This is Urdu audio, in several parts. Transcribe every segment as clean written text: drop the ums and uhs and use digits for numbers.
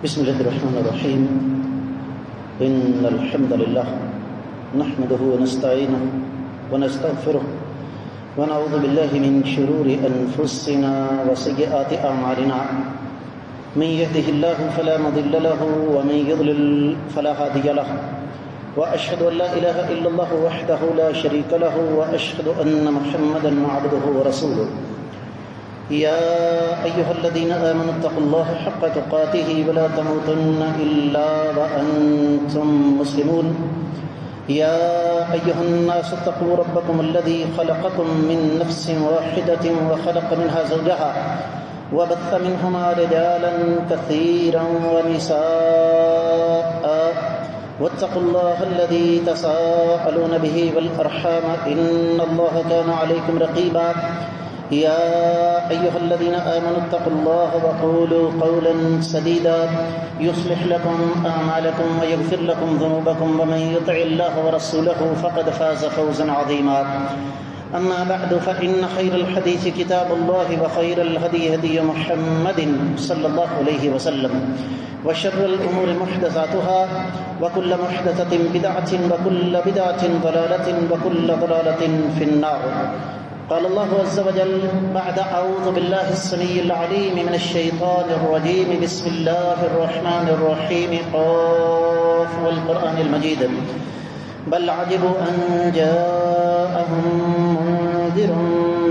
بسم الله الرحمن الرحيم. إن الحمد لله نحمده ونستعينه ونستغفره ونعوذ بالله من شرور أنفسنا وسيئات أعمالنا. من يهده الله فلا مضل له ومن يضلل فلا هادي له. وأشهد أن لا إله إلا الله وحده لا شريك له وأشهد أن محمدا عبده ورسوله. يا أيها الذين آمنوا اتقوا الله حق تقاته ولا تموتن إلا وأنتم مسلمون. يا أيها الناس اتقوا ربكم الذي خلقكم من نفس واحدة وخلق منها زوجها وبث منهما رجالا كثيرا ونساء واتقوا الله الذي تساءلون به والأرحام إن الله كان عليكم رقيبا. يا أيها الذين آمنوا اتقوا الله وقولوا قولا سديدا يصلح لكم أعمالكم ويغفر لكم ذنوبكم ومن يطع الله ورسوله فقد فاز فوزا عظيما. أما بعد فإن خير الحديث كتاب الله وخير الهدي هدي محمد صلى الله عليه وسلم وشر الأمور محدثاتها وكل محدثة بدعة وكل بدعة ضلالة وكل ضلالة في النار. قال الله عز وجل بعد أعوذ بالله السميع العليم من الشيطان الرجيم بسم الله الرحمن الرحيم قاف والقرآن المجيد بل عجبوا أن جاءهم منذر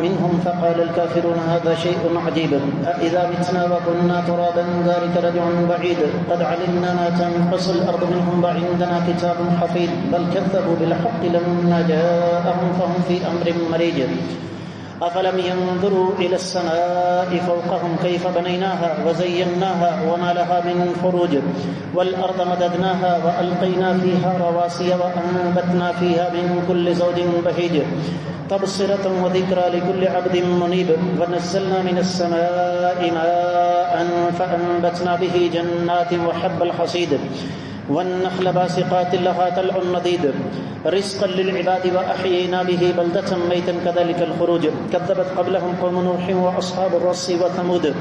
منهم فقال الكافرون هذا شيء عجيب أإذا متنا وكنا ترابا ذلك رجع بعيد قد علمنا ما تنقص الأرض منهم وعندنا كتاب حفيظ بل كذبوا بالحق لما جاءهم فهم في أمر مريج. أفلم ينظروا إلى السماء فوقهم كيف بنيناها وزيناها وما لها من فروج والأرض مددناها وألقينا فيها رواسي وأنبتنا فيها من كل زوج بهيج تبصرة وذكرى لكل عبد منيب ونزلنا من السماء ماء فأنبتنا به جنات وحب الحصيد والنخل باسقات لها طلع نضيد رزقا للعباد وأحيينا به بلدة ميتا كذلك الخروج كذبت قبلهم قوم نوح وأصحاب الرس وثمود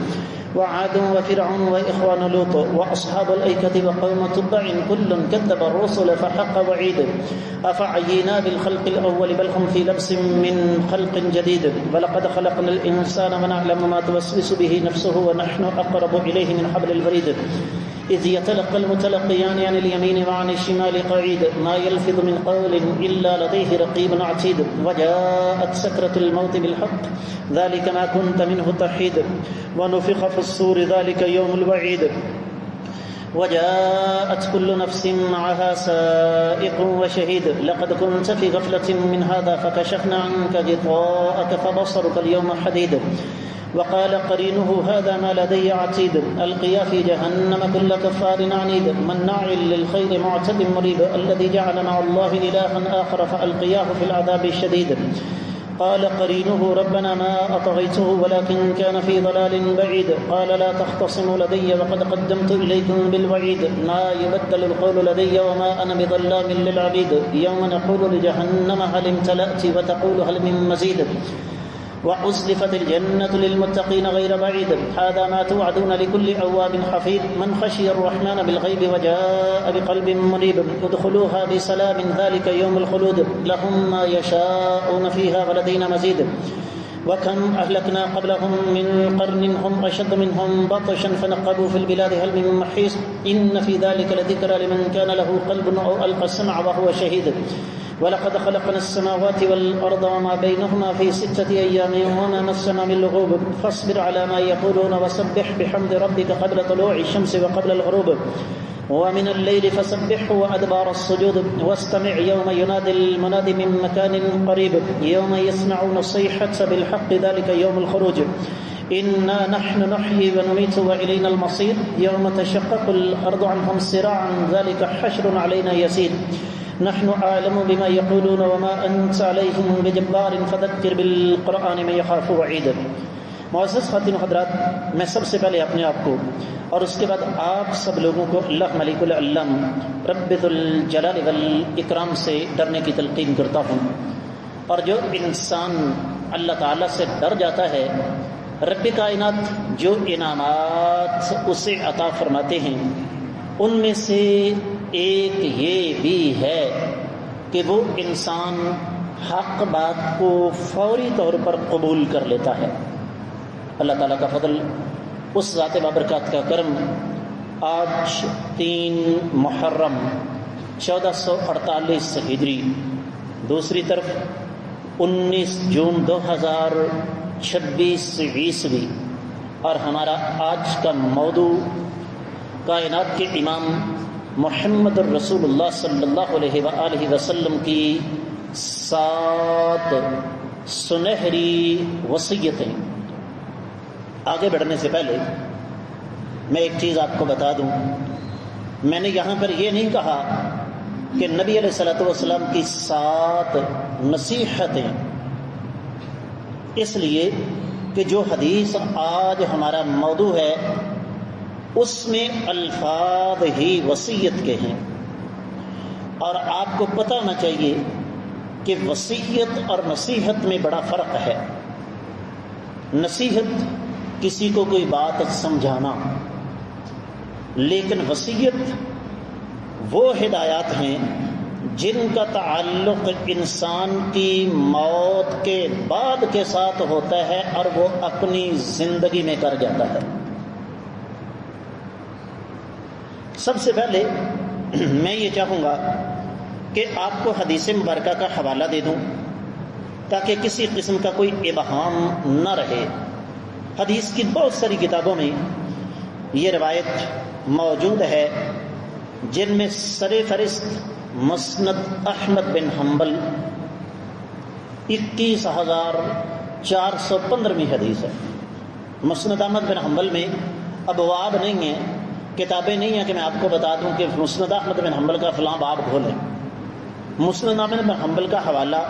وعاد وفرعون وإخوان لوط وأصحاب الأيكة وقوم تبع كل كذب الرسل فحق وعيد أفعينا بالخلق الأول بل هم في لبس من خلق جديد ولقد خلقنا الإنسان ونعلم ما توسوس به نفسه ونحن أقرب إليه من حبل الوريد إذ يتلقى المتلقيان عن اليمين وعن الشمال قعيد ما يلفظ من قول إلا لديه رقيب عتيد وجاءت سكرة الموت بالحق ذلك ما كنت منه تحيد ونفخ في الصور ذلك يوم الوعيد وجاءت كل نفس معها سائق وشهيد لقد كنت في غفلة من هذا فكشفنا عنك غطاءك فبصرك اليوم حديد وقال قرينه هذا ما لدي عتيد ألقيا في جهنم كل كفار عنيد مناع للخير معتد مريب الذي جعل مع الله إلها آخر فألقياه في العذاب الشديد قال قرينه ربنا ما أطغيته ولكن كان في ضلال بعيد قال لا تختصموا لدي وقد قدمت إليكم بالوعيد ما يبدل القول لدي وما أنا بظلام للعبيد يوم نقول لجهنم هل امتلأت وتقول هل من مزيد وأزلفت الجنة للمتقين غير بعيد هذا ما توعدون لكل أواب حفيظ من خشي الرحمن بالغيب وجاء بقلب منيب ادخلوها بسلام ذلك يوم الخلود لهم ما يشاءون فيها ولدينا مزيد وكم أهلكنا قبلهم من قرن هم أشد منهم بطشا فنقبوا في البلاد هل من محيص إن في ذلك لذكرى لمن كان له قلب أو ألقى السمع وهو شهيد ولقد خلقنا السماوات والأرض وما بينهما في 6 أيام وما مسنا من لغوب فاصبر على ما يقولون وسبح بحمد ربك قبل طلوع الشمس وقبل الغروب ومن الليل فسبحه وأدبار السجود واستمع يوم ينادي المناد من مكان قريب يوم يسمعون الصيحة بالحق ذلك يوم الخروج إنا نحن نحيي ونميت وإلينا المصير يوم تشقق الأرض عنهم سراعا ذلك حشر علينا يسير نحن أعلم بما يقولون وما أنت عليهم بجبار فذكر بالقرآن من يخاف وعيد. معزز خواتین و حضرات، میں سب سے پہلے اپنے آپ کو اور اس کے بعد آپ سب لوگوں کو اللہ ملک العلم رب ذو الجلال والاکرام سے ڈرنے کی تلقین کرتا ہوں. اور جو انسان اللہ تعالیٰ سے ڈر جاتا ہے رب کائنات جو انعامات اسے عطا فرماتے ہیں ان میں سے ایک یہ بھی ہے کہ وہ انسان حق بات کو فوری طور پر قبول کر لیتا ہے۔ اللہ تعالیٰ کا فضل، اس ذات بابرکات کا کرم، آج 3 محرم 1448 ہجری، دوسری طرف 19 جون 2026 عیسوی، اور ہمارا آج کا موضوع کائنات کے امام محمد الرسول اللہ صلی اللہ علیہ وآلہ وسلم کی 7 سنہری وصیتیں۔ آگے بڑھنے سے پہلے میں ایک چیز آپ کو بتا دوں، میں نے یہاں پر یہ نہیں کہا کہ نبی علیہ الصلوۃ والسلام کی 7 نصیحتیں، اس لیے کہ جو حدیث آج ہمارا موضوع ہے اس میں الفاظ ہی وصیت کے ہیں، اور آپ کو پتہ ہونا چاہیے کہ وصیت اور نصیحت میں بڑا فرق ہے۔ نصیحت کسی کو کوئی بات سمجھانا، لیکن وصیت وہ ہدایات ہیں جن کا تعلق انسان کی موت کے بعد کے ساتھ ہوتا ہے اور وہ اپنی زندگی میں کر جاتا ہے۔ سب سے پہلے میں یہ چاہوں گا کہ آپ کو حدیث مبارکہ کا حوالہ دے دوں تاکہ کسی قسم کا کوئی ابہام نہ رہے۔ حدیث کی بہت ساری کتابوں میں یہ روایت موجود ہے، جن میں سر فہرست مسند احمد بن حنبل 21415 حدیث ہے۔ مسند احمد بن حنبل میں ابواب نہیں ہیں، کتابیں نہیں ہیں کہ میں آپ کو بتا دوں کہ مسند احمد بن حنبل کا فلاں باب کھولیں۔ مسند احمد بن حنبل کا حوالہ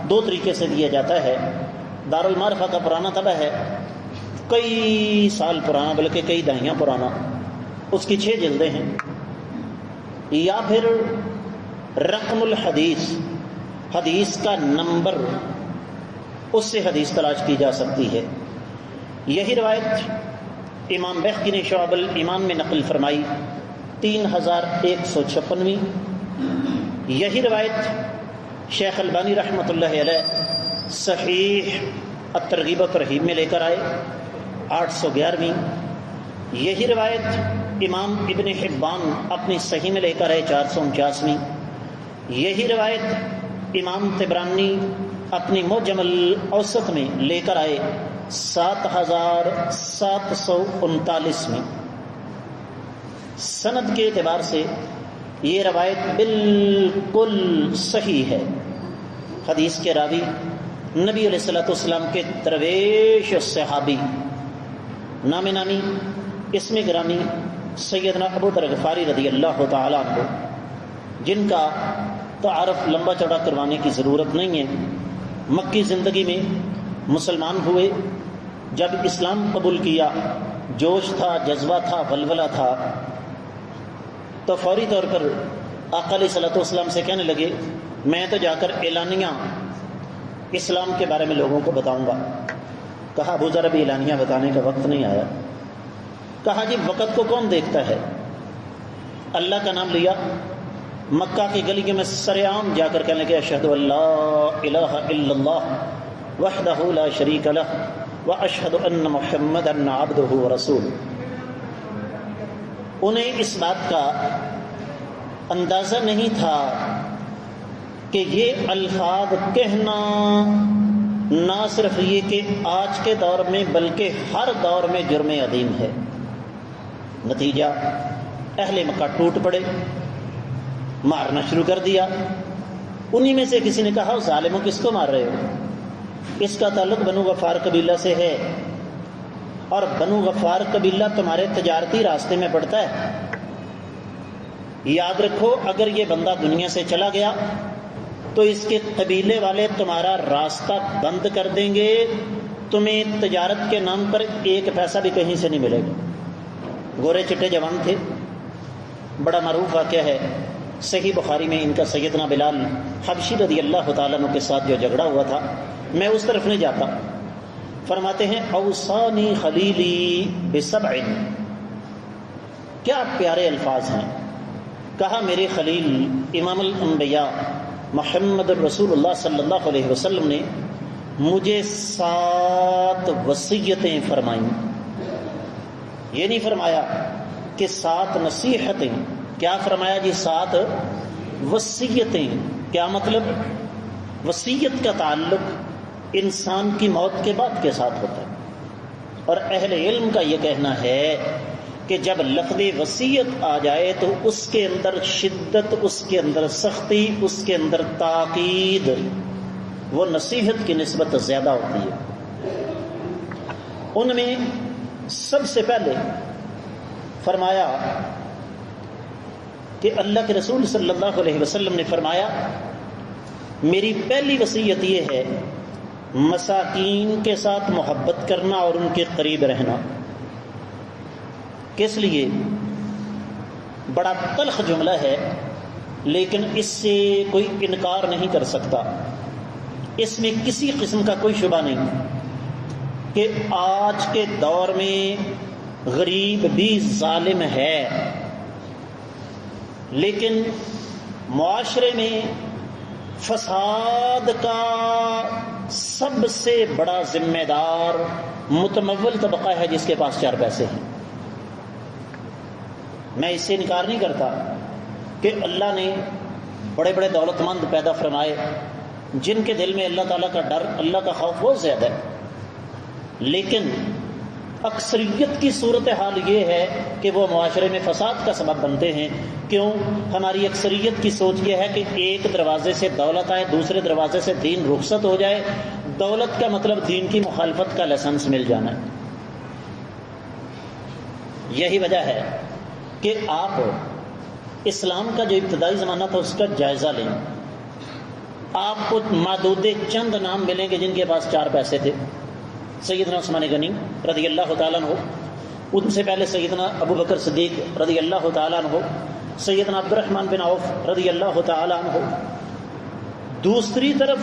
2 طریقے سے دیا جاتا ہے۔ دارالمعرفہ کا پرانا طبع ہے، کئی سال پرانا، بلکہ کئی دہائیاں پرانا، اس کی 6 جلدیں ہیں، یا پھر رقم الحدیث، حدیث کا نمبر، اس سے حدیث تلاش کی جا سکتی ہے۔ یہی روایت امام بہقی نے شعب الایمان میں نقل فرمائی 3156۔ یہی روایت شیخ البانی رحمۃ اللہ علیہ صحیح الترغیب والترہیب میں لے کر آئے 811۔ یہی روایت امام ابن حبان اپنی صحیح میں لے کر آئے 449۔ یہی روایت امام طبرانی اپنی معجم الاوسط میں لے کر آئے 7739 میں۔ سند کے اعتبار سے یہ روایت بالکل صحیح ہے۔ حدیث کے راوی نبی علیہ الصلوۃ والسلام کے درویش صحابی، نام نامی اسم گرامی سیدنا ابو ذر غفاری رضی اللہ تعالیٰ عنہ، جن کا تعارف لمبا چوڑا کروانے کی ضرورت نہیں ہے۔ مکی زندگی میں مسلمان ہوئے، جب اسلام قبول کیا، جوش تھا، جذبہ تھا، ولولہ تھا، تو فوری طور پر آقا علیہ الصلوۃ والسلام سے کہنے لگے میں تو جا کر اعلانیہ اسلام کے بارے میں لوگوں کو بتاؤں گا۔ کہا ابو ذر ابھی اعلانیہ بتانے کا وقت نہیں آیا۔ کہا جی وقت کو کون دیکھتا ہے؟ اللہ کا نام لیا، مکہ کی گلی میں سر عام جا کر کہنے لگے اشہد ان لا الہ الا اللہ وحدہ لا شریک لہ واشہد ان محمدا عبدہ ورسولہ۔ انہیں اس بات کا اندازہ نہیں تھا کہ یہ الفاظ کہنا نہ صرف یہ کہ آج کے دور میں بلکہ ہر دور میں جرم عظیم ہے۔ نتیجہ اہل مکہ ٹوٹ پڑے، مارنا شروع کر دیا۔ انہی میں سے کسی نے کہا ظالموں کس کو مار رہے ہو؟ اس کا تعلق بنو غفار قبیلہ سے ہے، اور بنو غفار قبیلہ تمہارے تجارتی راستے میں پڑتا ہے۔ یاد رکھو اگر یہ بندہ دنیا سے چلا گیا تو اس کے قبیلے والے تمہارا راستہ بند کر دیں گے، تمہیں تجارت کے نام پر 1 پیسہ بھی کہیں سے نہیں ملے گا۔ گورے چٹے جوان تھے، بڑا معروف واقعہ ہے، صحیح بخاری میں ان کا سیدنا بلال حبشی رضی اللہ تعالیٰ عنہ کے ساتھ جو جھگڑا ہوا تھا، میں اس طرف نہیں جاتا، فرماتے ہیں اوصانی خلیلی بسبع، کیا پیارے الفاظ ہیں. کہا میرے خلیل امام الانبیاء محمد الرسول اللہ صلی اللہ علیہ وسلم نے مجھے 7 وصیتیں فرمائیں. یہ نہیں فرمایا کہ 7 نصیحتیں، کیا فرمایا جی 7 وصیتیں. کیا مطلب؟ وصیت کا تعلق انسان کی موت کے بعد کے ساتھ ہوتا ہے، اور اہل علم کا یہ کہنا ہے کہ جب لفظ وصیت آ جائے تو اس کے اندر شدت، اس کے اندر سختی، اس کے اندر تاکید وہ نصیحت کی نسبت زیادہ ہوتی ہے. ان میں سب سے پہلے فرمایا کہ اللہ کے رسول صلی اللہ علیہ وسلم نے فرمایا میری پہلی وصیت یہ ہے مساکین کے ساتھ محبت کرنا اور ان کے قریب رہنا. کس لیے؟ بڑا تلخ جملہ ہے لیکن اس سے کوئی انکار نہیں کر سکتا، اس میں کسی قسم کا کوئی شبہ نہیں کہ آج کے دور میں غریب بھی ظالم ہے، لیکن معاشرے میں فساد کا سب سے بڑا ذمہ دار متمول طبقہ ہے جس کے پاس 4 پیسے ہیں. میں اس سے انکار نہیں کرتا کہ اللہ نے بڑے بڑے دولت مند پیدا فرمائے جن کے دل میں اللہ تعالیٰ کا ڈر، اللہ کا خوف بہت زیادہ ہے، لیکن اکثریت کی صورتحال یہ ہے کہ وہ معاشرے میں فساد کا سبب بنتے ہیں. کیوں؟ ہماری اکثریت کی سوچ یہ ہے کہ ایک دروازے سے دولت آئے، دوسرے دروازے سے دین رخصت ہو جائے. دولت کا مطلب دین کی مخالفت کا لائسنس مل جانا ہے. یہی وجہ ہے کہ آپ اسلام کا جو ابتدائی زمانہ تھا اس کا جائزہ لیں. آپ کو معدود چند نام ملیں گے جن کے پاس 4 پیسے تھے. سیدنا عثمان غنی رضی اللہ تعالیٰ عنہ، ان سے پہلے سیدنا ابو بکر صدیق رضی اللہ تعالیٰ عنہ، سیدنا عبد الرحمن بن عوف رضی اللہ تعالیٰ عنہ. دوسری طرف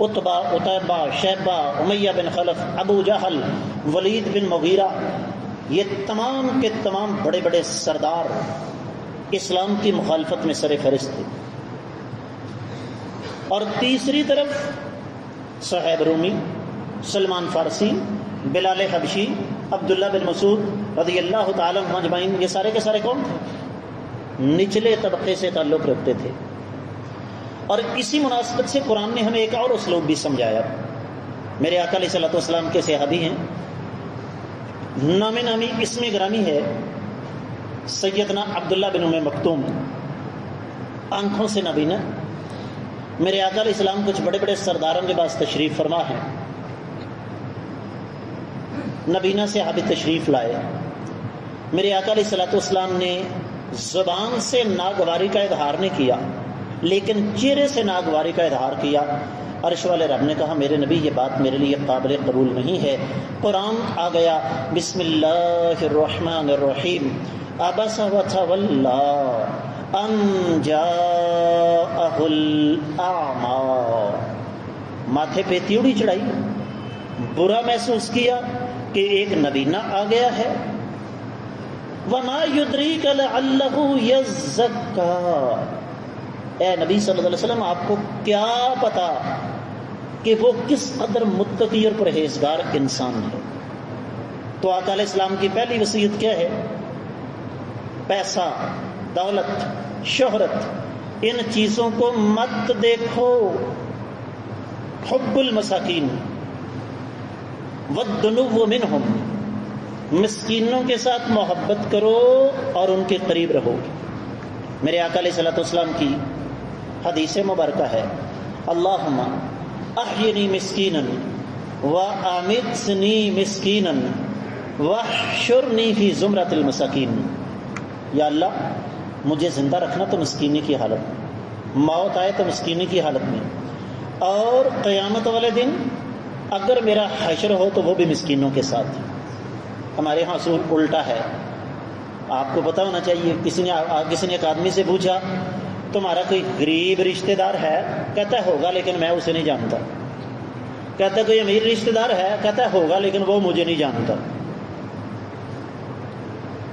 عتبہ، عتیبہ، شیبہ، امیہ بن خلف، ابو جہل، ولید بن مغیرہ، یہ تمام کے تمام بڑے بڑے سردار اسلام کی مخالفت میں سر فہرست تھے. اور تیسری طرف صہیب رومی، سلمان فارسی، بلال حبشی، عبداللہ بن مسعود رضی اللہ تعالیٰ عنہ اجمعین. یہ سارے کے سارے کون تھے؟ نچلے طبقے سے تعلق رکھتے تھے. اور اسی مناسبت سے قرآن نے ہمیں ایک اور اسلوب بھی سمجھایا. میرے آقا علیہ الصلوۃ والسلام کے صحابی ہیں، نام نامی اسم گرامی ہے سیدنا عبداللہ بن ام مکتوم، آنکھوں سے نابینا. میرے آقا علیہ السلام کچھ بڑے بڑے سرداروں کے پاس تشریف فرما ہیں، نبینا سے صحابی تشریف لائے. میرے آقا علیہ الصلوۃ والسلام نے زبان سے ناگواری کا اظہار نہیں کیا لیکن چہرے سے ناگواری کا اظہار کیا. عرش والے رب نے کہا میرے نبی یہ بات میرے لیے قابل قبول نہیں ہے. قرآن آ گیا، بسم اللہ الرحمن الرحیم، عبس وتولی ان جاءہ الاعمی. ماتھے پہ تیوڑی چڑھائی، برا محسوس کیا کہ ایک نبینا آ گیا ہے. وما یدریک لعلہ یزکا، اے نبی صلی اللہ علیہ وسلم آپ کو کیا پتا کہ وہ کس قدر متقی اور پرہیزگار انسان ہے. تو آقا علیہ السلام کی پہلی وصیت کیا ہے؟ پیسہ، دولت، شہرت، ان چیزوں کو مت دیکھو. حب المساکین والدنو منہم، مسکینوں کے ساتھ محبت کرو اور ان کے قریب رہو. میرے آقا علیہ الصلوۃ والسلام کی حدیث مبارکہ ہے، اللہم احینی مسکینا وامیتنی مسکینا واحشرنی فی زمرۃ المساکین. یا اللہ مجھے زندہ رکھنا تو مسکینی کی حالت میں، موت آئے تو مسکینی کی حالت میں، اور قیامت والے دن اگر میرا حشر ہو تو وہ بھی مسکینوں کے ساتھ. ہمارے یہاں اصول الٹا ہے. آپ کو پتہ ہونا چاہیے، کسی نے ایک آدمی سے پوچھا تمہارا کوئی غریب رشتہ دار ہے؟ کہتا ہے ہوگا لیکن میں اسے نہیں جانتا. کہتا ہے کوئی امیر رشتہ دار ہے؟ کہتا ہے ہوگا لیکن وہ مجھے نہیں جانتا۔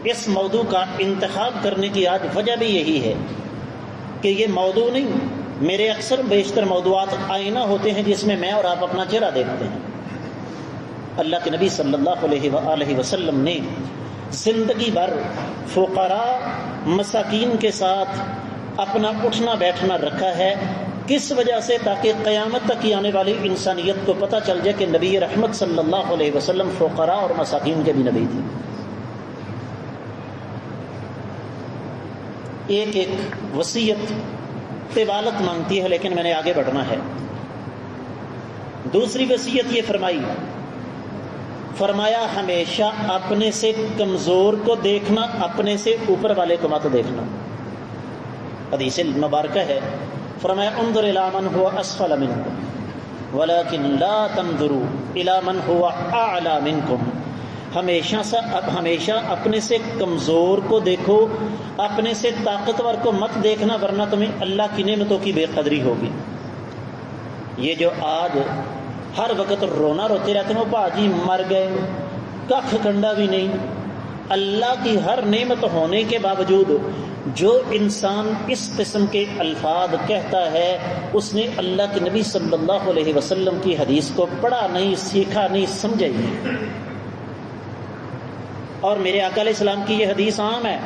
اس موضوع کا انتخاب کرنے کی آج وجہ بھی یہی ہے کہ یہ موضوع نہیں، میرے اکثر بیشتر موضوعات آئینہ ہوتے ہیں جس میں میں اور آپ اپنا چہرہ دیکھتے ہیں۔ اللہ کے نبی صلی اللہ علیہ وآلہ وسلم نے زندگی بھر فقراء مساکین کے ساتھ اپنا اٹھنا بیٹھنا رکھا ہے۔ کس وجہ سے؟ تاکہ قیامت تک کی آنے والی انسانیت کو پتہ چل جائے کہ نبی رحمت صلی اللہ علیہ وسلم فقراء اور مساکین کے بھی نبی تھے۔ ایک ایک وصیت طوالت مانگتی ہے لیکن میں نے آگے بڑھنا ہے۔ دوسری وصیت یہ فرمایا ہمیشہ اپنے سے کمزور کو دیکھنا، اپنے سے اوپر والے کو مت دیکھنا۔ حدیث مبارکہ ہے، فرمایا انظر الی من هو اسفل منکم ولکن لا تنظروا الی من هو اعلی منکم۔ ہمیشہ اپنے سے کمزور کو دیکھو، اپنے سے طاقتور کو مت دیکھنا، ورنہ تمہیں اللہ کی نعمتوں کی بے قدری ہوگی۔ یہ جو آج ہر وقت رونا روتے رہتے ہیں، وہ باجی مر گئے، ککھ کنڈا بھی نہیں۔ اللہ کی ہر نعمت ہونے کے باوجود جو انسان اس قسم کے الفاظ کہتا ہے اس نے اللہ کے نبی صلی اللہ علیہ وسلم کی حدیث کو پڑھا نہیں، سیکھا نہیں، سمجھا نہیں۔ اور میرے آقا علیہ السلام کی یہ حدیث عام ہے،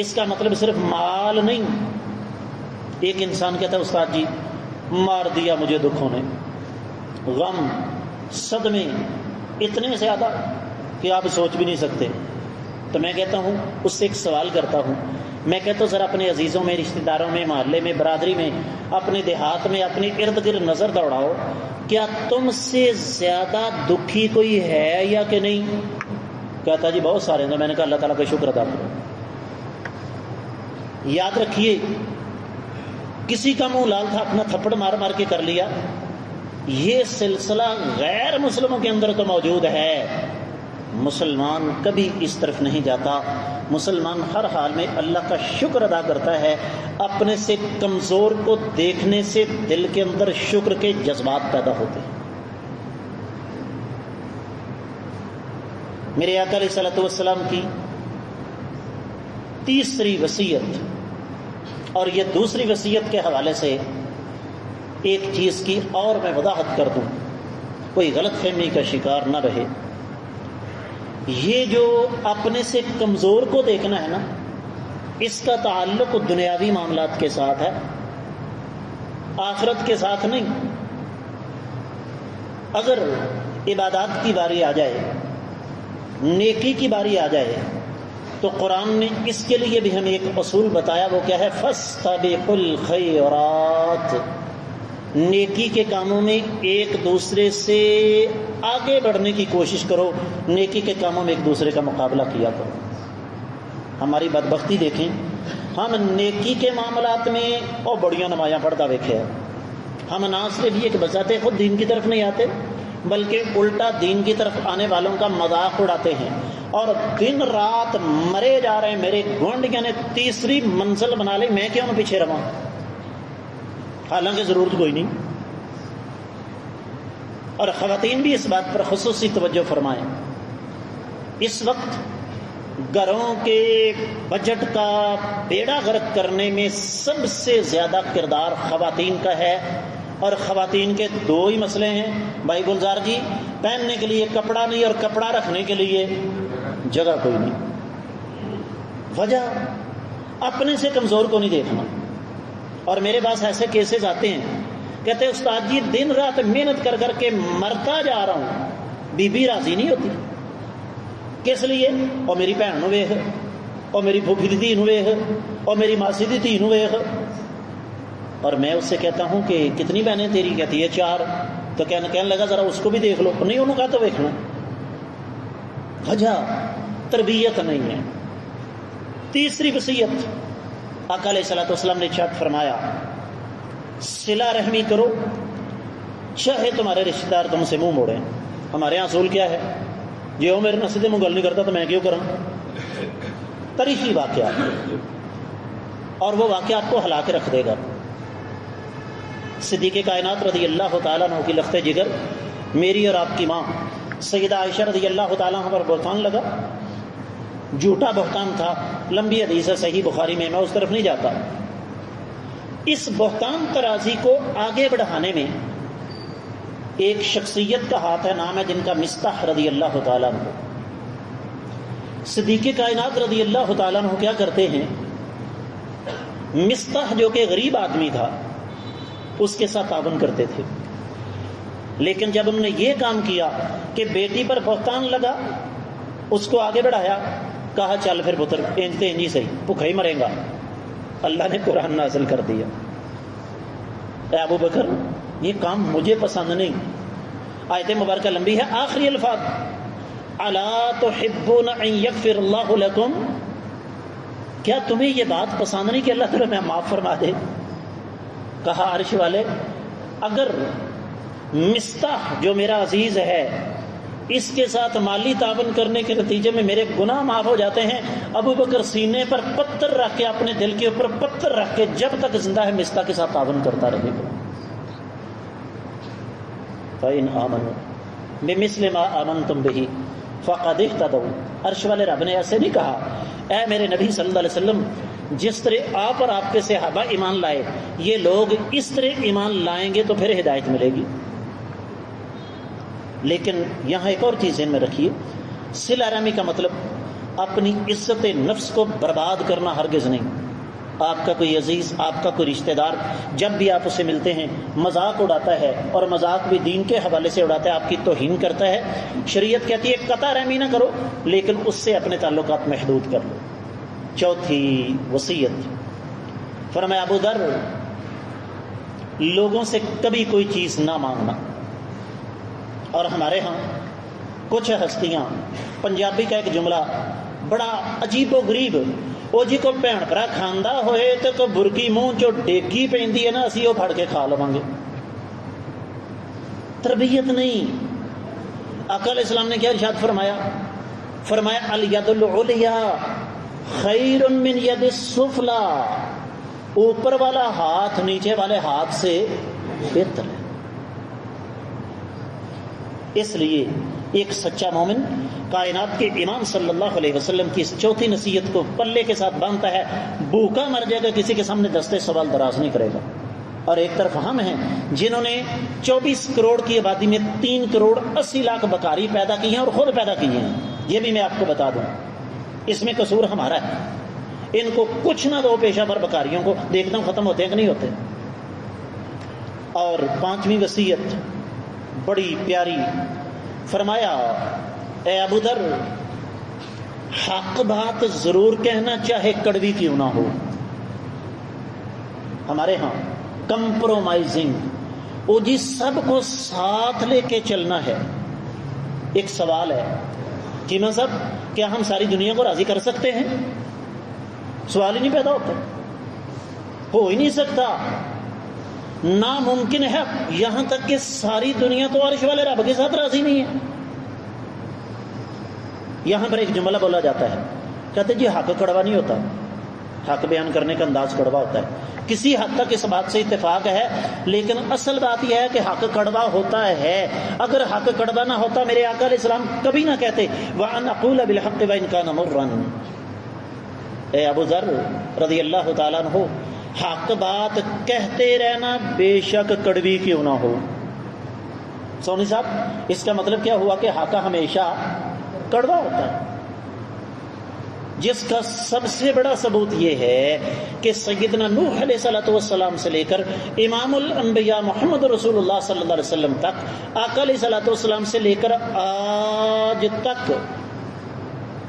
اس کا مطلب صرف مال نہیں۔ ایک انسان کہتا ہے استاد جی مار دیا مجھے دکھوں نے، غم صدمے اتنے زیادہ کہ آپ سوچ بھی نہیں سکتے۔ تو میں کہتا ہوں، اس سے ایک سوال کرتا ہوں، میں کہتا ہوں ذرا اپنے عزیزوں میں، رشتہ داروں میں، محلے میں، برادری میں، اپنے دیہات میں، اپنے ارد گرد نظر دوڑاؤ، کیا تم سے زیادہ دکھی کوئی ہے یا کہ نہیں؟ کہتا جی بہت سارے ہیں۔ میں نے کہا اللہ تعالیٰ کا شکر ادا کرو۔ یاد رکھیے، کسی کا منہ لال تھا، اپنا تھپڑ مار مار کے کر لیا، یہ سلسلہ غیر مسلموں کے اندر تو موجود ہے۔ مسلمان کبھی اس طرف نہیں جاتا، مسلمان ہر حال میں اللہ کا شکر ادا کرتا ہے۔ اپنے سے کمزور کو دیکھنے سے دل کے اندر شکر کے جذبات پیدا ہوتے ہیں۔ میرے آقا علیہ الصلوۃ والسلام کی تیسری وصیت، اور یہ دوسری وصیت کے حوالے سے ایک چیز کی اور میں وضاحت کر دوں، کوئی غلط فہمی کا شکار نہ رہے۔ یہ جو اپنے سے کمزور کو دیکھنا ہے نا، اس کا تعلق دنیاوی معاملات کے ساتھ ہے، آخرت کے ساتھ نہیں۔ اگر عبادات کی باری آ جائے، نیکی کی باری آ جائے، تو قرآن نے اس کے لیے بھی ہمیں ایک اصول بتایا، وہ کیا ہے؟ فاستبقوا الخیرات۔ نیکی کے کاموں میں ایک دوسرے سے آگے بڑھنے کی کوشش کرو، نیکی کے کاموں میں ایک دوسرے کا مقابلہ کیا کرو۔ ہماری بدبختی دیکھیں، ہم نیکی کے معاملات میں اور بڑیاں نمایاں پڑھتا ویکھے ہیں، ہم نہ صرف یہ کہ بچاتے خود دین کی طرف نہیں آتے، بلکہ الٹا دین کی طرف آنے والوں کا مذاق اڑاتے ہیں، اور دن رات مرے جا رہے ہیں۔ میرے گونڈیاں نے تیسری منزل بنا لی، میں کیوں نہ پیچھے رہوں، حالانکہ ضرورت کوئی نہیں۔ اور خواتین بھی اس بات پر خصوصی توجہ فرمائیں، اس وقت گھروں کے بجٹ کا بیڑا غرق کرنے میں سب سے زیادہ کردار خواتین کا ہے، اور خواتین کے دو ہی مسئلے ہیں بھائی گلزار جی، پہننے کے لیے کپڑا نہیں اور کپڑا رکھنے کے لیے جگہ کوئی نہیں۔ وجہ اپنے سے کمزور کو نہیں دیکھنا۔ اور میرے پاس ایسے کیسز آتے ہیں، کہتے ہیں استاد جی دن رات محنت کر کر کے مرتا جا رہا ہوں، بی بی راضی نہیں ہوتی، کس لیے؟ اور میری بھن نو ویکھ، اور میری پھوپھی دی دھی نو ویکھ، اور میری ماسی دی دھی نو ویکھ۔ اور میں اس سے کہتا ہوں کہ کتنی بہنیں تیری؟ کہتی ہے 4۔ تو کہنے لگا ذرا اس کو بھی دیکھ لو، نہیں انہوں کا تو ویکھنا۔ وجہ تربیت نہیں ہے۔ تیسری وصیت آقا علیہ الصلوۃ والسلام نے ارشاد فرمایا، صلہ رحمی کرو چاہے تمہارے رشتہ دار تم سے منہ موڑیں۔ ہمارے یہاں اصول کیا ہے؟ جی وہ میرے نصیحت میں گل نہیں کرتا تو میں کیوں کروں؟ تاریخی واقعہ، اور وہ واقعہ آپ کو ہلا کے رکھ دے گا۔ صدیق کائنات رضی اللہ تعالیٰ عنہ کی لخت جگر میری اور آپ کی ماں سیدہ عائشہ رضی اللہ تعالیٰ عنہ پر بہتان لگا. جھوٹا بہتان تھا، لمبی حدیث ہے صحیح بخاری میں اس طرف نہیں جاتا. اس بہتان ترازی کو آگے بڑھانے میں ایک شخصیت کا ہاتھ ہے، نام ہے جن کا مصطح رضی اللہ تعالیٰ عنہ. صدیق کائنات رضی اللہ تعالیٰ عنہ کیا کرتے ہیں، مصطح جو کہ غریب آدمی تھا اس کے ساتھ تعاون کرتے تھے، لیکن جب انہوں نے یہ کام کیا کہ بیٹی پر بہتان لگا، اس کو آگے بڑھایا، کہا چل پھر پتر انجتے انجی صحیح بھوکا ہی مرے گا. اللہ نے قرآن نازل کر دیا، اے ابو بکر یہ کام مجھے پسند نہیں. آیت مبارکہ لمبی ہے، آخری الفاظ الا تحبون ان یغفر اللہ لکم، کیا تمہیں یہ بات پسند نہیں کہ اللہ تعالیٰ میں معاف فرما دے. کہا عرش والے اگر مصطح جو میرا عزیز ہے اس کے ساتھ مالی تعاون کرنے کے نتیجے میں میرے گناہ معاف ہو جاتے ہیں، ابو بکر سینے پر پتھر رکھ کے، اپنے دل کے اوپر پتھر رکھ کے جب تک زندہ ہے مصطح کے ساتھ تعاون کرتا رہے گا. فَإِنْ آمَنُوا بِمِثْلِ مَا آمَنْتُمْ بِهِ فَقَدْ اهْتَدَوْا. عرش والے رب نے ایسے نہیں کہا اے میرے نبی صلی اللہ علیہ وسلم جس طرح آپ اور آپ کے صحابہ ایمان لائے یہ لوگ اس طرح ایمان لائیں گے تو پھر ہدایت ملے گی. لیکن یہاں ایک اور چیز ذہن میں رکھیے، صلہ رحمی کا مطلب اپنی عزت نفس کو برباد کرنا ہرگز نہیں. آپ کا کوئی عزیز، آپ کا کوئی رشتہ دار جب بھی آپ اسے ملتے ہیں مذاق اڑاتا ہے، اور مذاق بھی دین کے حوالے سے اڑاتا ہے، آپ کی توہین کرتا ہے، شریعت کہتی ہے قطع رحمی نہ کرو لیکن اس سے اپنے تعلقات محدود کر لو. چوتھی وصیت، فرمایا ابو ذر لوگوں سے کبھی کوئی چیز نہ مانگنا. اور ہمارے ہاں کچھ ہستیاں، پنجابی کا ایک جملہ بڑا عجیب و غریب، وہ جی کو بھن بھرا کھاندہ ہوئے تو کو برکی منہ جو ڈیگی پہندی ہے نا اسی وہ پھڑ کے کھا لواں گے. تربیت نہیں. آقا علیہ السلام نے کیا ارشاد فرمایا؟ فرمایا الید العلیا خیر من ید السفلی، اوپر والا ہاتھ نیچے والے ہاتھ سے بہتر ہے. اس لیے ایک سچا مومن کائنات کے امام صلی اللہ علیہ وسلم کی اس چوتھی نصیحت کو پلے کے ساتھ باندھتا ہے. بھوکا مر جائے گا کسی کے سامنے دستے سوال دراز نہیں کرے گا. اور ایک طرف ہم ہیں جنہوں نے 24 کروڑ کی آبادی میں 3 کروڑ 80 لاکھ بکاری پیدا کی ہیں اور خود پیدا کی ہیں. یہ بھی میں آپ کو بتا دوں اس میں قصور ہمارا ہے. ان کو کچھ نہ دو پیشہ ور بکاریوں کو، دیکھتا ہوں ختم ہوتے ہیں کہ نہیں ہوتے. اور 5ویں وصیت بڑی پیاری، فرمایا اے ابو ذر حق بات ضرور کہنا چاہے کڑوی کیوں نہ ہو. ہمارے ہاں کمپرومائزنگ، وہ جی سب کو ساتھ لے کے چلنا ہے. ایک سوال ہے کہ مذہب کیا ہم ساری دنیا کو راضی کر سکتے ہیں؟ سوال ہی نہیں پیدا ہوتا، ہو ہی نہیں سکتا، ناممکن ہے. یہاں تک کہ ساری دنیا تو عرش والے رب کے ساتھ راضی نہیں ہے. یہاں پر ایک جملہ بولا جاتا ہے، کہتے جی حق کڑوا نہیں ہوتا، حق بیان کرنے کا انداز کڑوا ہوتا ہے. کسی حد تک اس بات سے اتفاق ہے، لیکن اصل بات یہ ہے کہ حق کڑوا ہوتا ہے. اگر حق کڑوا نہ ہوتا میرے آقا علیہ السلام کبھی نہ کہتے وَأَنْ أَقُولَ بِالْحَقِّ وَإِنْ كَانَ مُرًّا. اے ابو ذر رضی اللہ تعالیٰ عنہ حق بات کہتے رہنا بے شک کڑوی کیوں نہ ہو. سونی صاحب اس کا مطلب کیا ہوا کہ حق ہمیشہ کڑوا ہوتا ہے، جس کا سب سے بڑا ثبوت یہ ہے کہ سیدنا نوح علیہ السلام سے لے کر امام الانبیاء محمد رسول اللہ صلی اللہ علیہ وسلم تک، آقا علیہ السلام سے لے کر آج تک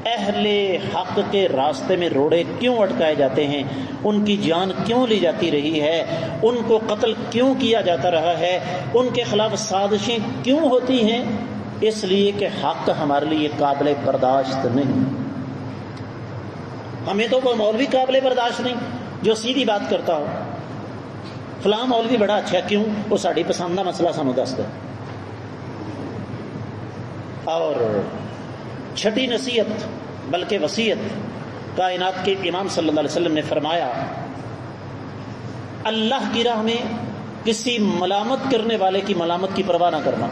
اہل حق کے راستے میں روڑے کیوں اٹکائے جاتے ہیں، ان کی جان کیوں لی جاتی رہی ہے، ان کو قتل کیوں کیا جاتا رہا ہے، ان کے خلاف سازشیں کیوں ہوتی ہیں؟ اس لیے کہ حق ہمارے لیے قابل برداشت نہیں. ہمیں تو وہ مولوی قابل برداشت نہیں جو سیدھی بات کرتا ہو، فلاں مولوی بڑا اچھا ہے، کیوں؟ وہ ساڑی پسند کا مسئلہ سانو دس دے. اور چھٹی نصیحت بلکہ وصیت، کائنات کے امام صلی اللہ علیہ وسلم نے فرمایا اللہ کی راہ میں کسی ملامت کرنے والے کی ملامت کی پرواہ نہ کرنا.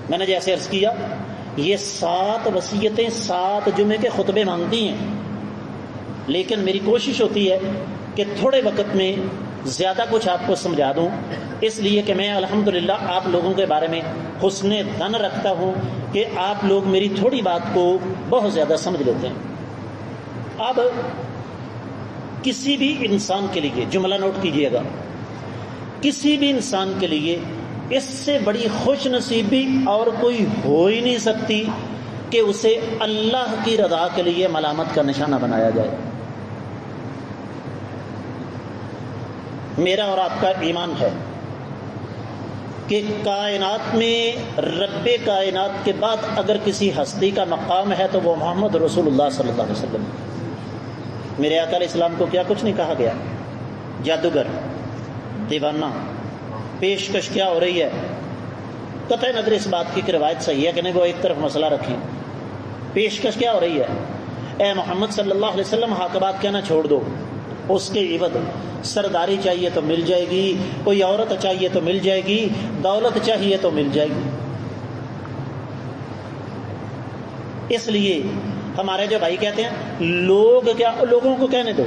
میں نے جیسے عرض کیا یہ 7 وصیتیں 7 جمعے کے خطبے مانگتی ہیں، لیکن میری کوشش ہوتی ہے کہ تھوڑے وقت میں زیادہ کچھ آپ کو سمجھا دوں، اس لیے کہ میں الحمدللہ آپ لوگوں کے بارے میں حسن ظن رکھتا ہوں کہ آپ لوگ میری تھوڑی بات کو بہت زیادہ سمجھ لیتے ہیں. اب کسی بھی انسان کے لیے جملہ نوٹ کیجئے گا، کسی بھی انسان کے لیے اس سے بڑی خوش نصیبی اور کوئی ہو ہی نہیں سکتی کہ اسے اللہ کی رضا کے لیے ملامت کا نشانہ بنایا جائے. میرا اور آپ کا ایمان ہے کہ کائنات میں رب کائنات کے بعد اگر کسی ہستی کا مقام ہے تو وہ محمد رسول اللہ صلی اللہ علیہ وسلم. میرے آقا علیہ السلام کو کیا کچھ نہیں کہا گیا؟ جادوگر، دیوانہ. پیشکش کیا ہو رہی ہے؟ قطع نظر اس بات کی کہ روایت صحیح ہے کہ نہیں، وہ ایک طرف مسئلہ رکھیں. پیشکش کیا ہو رہی ہے؟ اے محمد صلی اللہ علیہ وسلم حق بات کہنا چھوڑ دو، اس کے عوض سرداری چاہیے تو مل جائے گی، کوئی عورت چاہیے تو مل جائے گی، دولت چاہیے تو مل جائے گی. اس لیے ہمارے جو بھائی کہتے ہیں لوگوں کو کہنے دو.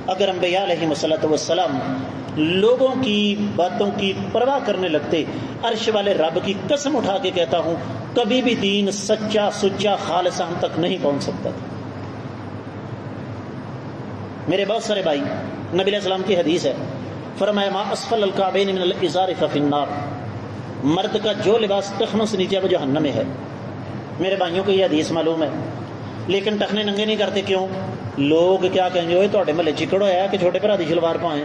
اگر انبیاء علیہ الصلوۃ والسلام لوگوں کی باتوں کی پرواہ کرنے لگتے، عرش والے رب کی قسم اٹھا کے کہتا ہوں کبھی بھی دین سچا سچا خالص ہم تک نہیں پہنچ سکتا تھا. میرے بہت سارے بھائی، نبی علیہ السلام کی حدیث ہے، فرمایا ما اسفل الکعبین من الازار ففی النار، مرد کا جو لباس ٹخنوں سے نیچے وہ جہنم میں ہے. میرے بھائیوں کو یہ حدیث معلوم ہے، لیکن ٹخنے ننگے نہیں کرتے. کیوں؟ لوگ کیا کہیں گے، تھوڑے محلے چکڑ ہوا ہے کہ چھوٹے بھرا دی شلوار پائیں.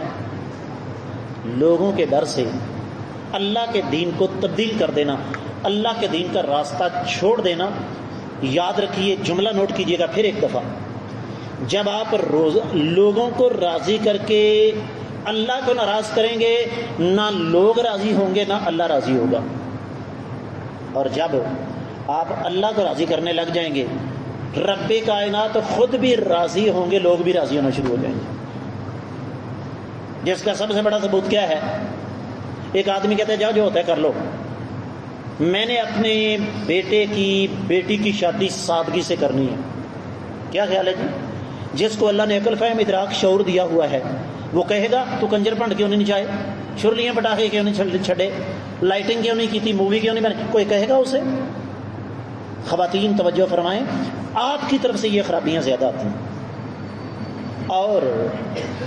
لوگوں کے ڈر سے اللہ کے دین کو تبدیل کر دینا، اللہ کے دین کا راستہ چھوڑ دینا. یاد رکھیے، جملہ نوٹ کیجیے گا پھر ایک دفعہ، جب آپ لوگوں کو راضی کر کے اللہ کو ناراض کریں گے، نہ لوگ راضی ہوں گے نہ اللہ راضی ہوگا. اور جب آپ اللہ کو راضی کرنے لگ جائیں گے، رب کائنات خود بھی راضی ہوں گے، لوگ بھی راضی ہونا شروع ہو جائیں گے. جس کا سب سے بڑا ثبوت کیا ہے؟ ایک آدمی کہتا ہے جاؤ جو ہوتا ہے کر لو. میں نے اپنے بیٹی کی شادی سادگی سے کرنی ہے. کیا خیال ہے جی؟ جس کو اللہ نے عقل فہم ادراک شعور دیا ہوا ہے وہ کہے گا تو کنجر پھنڈ کیوں نہیں نچائے، شرلیاں پٹاخے کیوں نہیں چھڑے، لائٹنگ کیوں نہیں کی تھی، مووی کیوں نہیں بنی؟ کوئی کہے گا اسے؟ خواتین توجہ فرمائیں، آپ کی طرف سے یہ خرابیاں زیادہ آتی ہیں. اور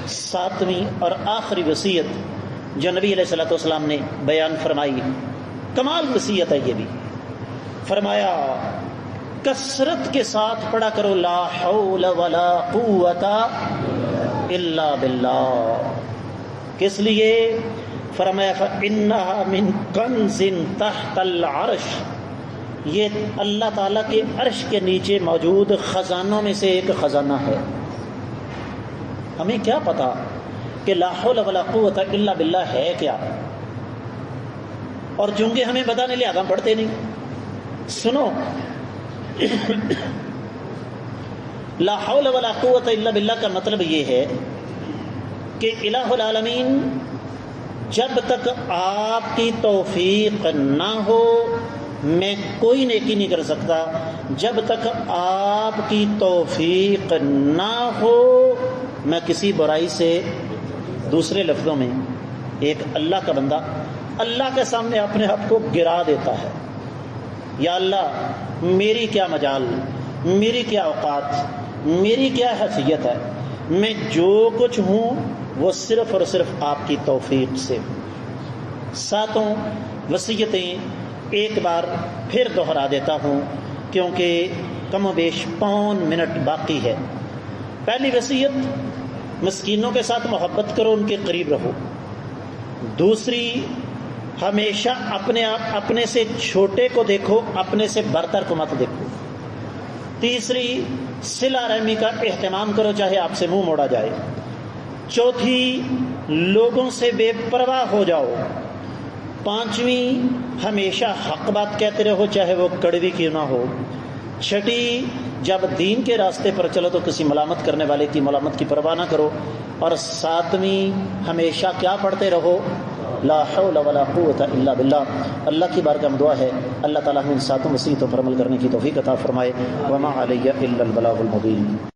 7ویں اور آخری وصیت جو نبی علیہ الصلوۃ والسلام نے بیان فرمائی، کمال وصیت ہے یہ بھی. فرمایا کثرت کے ساتھ پڑھا کرو لا حول ولا قوت الا باللہ. کس لیے؟ فرمایا فإنها من کنز تحت العرش، یہ اللہ تعالیٰ کے عرش کے نیچے موجود خزانوں میں سے ایک خزانہ ہے. ہمیں کیا پتا کہ لا حول ولا قوت الا باللہ ہے کیا، اور چونکہ ہمیں پتہ نہیں لہذا پڑھتے نہیں. سنو، لا حول ولا قوت الا باللہ کا مطلب یہ ہے کہ الہ العالمین جب تک آپ کی توفیق نہ ہو میں کوئی نیکی نہیں کر سکتا. جب تک آپ کی توفیق نہ ہو میں کسی برائی سے، دوسرے لفظوں میں ایک اللہ کا بندہ اللہ کے سامنے اپنے آپ کو گرا دیتا ہے، یا اللہ میری کیا مجال، میری کیا اوقات، میری کیا حیثیت ہے، میں جو کچھ ہوں وہ صرف اور صرف آپ کی توفیق سے. 7 وصیتیں ایک بار پھر دہرا دیتا ہوں کیونکہ کم و بیش 5 منٹ باقی ہے. پہلی وصیت، مسکینوں کے ساتھ محبت کرو، ان کے قریب رہو. دوسری، ہمیشہ اپنے سے چھوٹے کو دیکھو، اپنے سے برتر کو مت دیکھو. تیسری، صلہ رحمی کا اہتمام کرو چاہے آپ سے منہ موڑا جائے. چوتھی، لوگوں سے بے پرواہ ہو جاؤ. 5ویں، ہمیشہ حق بات کہتے رہو چاہے وہ کڑوی کیوں نہ ہو. 6، جب دین کے راستے پر چلو تو کسی ملامت کرنے والے کی ملامت کی پرواہ نہ کرو، اور ساتویں ہمیشہ کیا پڑھتے رہو، لا حول ولا قوت الا باللہ۔ اللہ کی بارگاہ میں دعا ہے اللہ تعالیٰ ہمیں ان ساتوں وصیتوں پر عمل کرنے کی توفیق عطا فرمائے۔ وما علی الا البلاغ المبین۔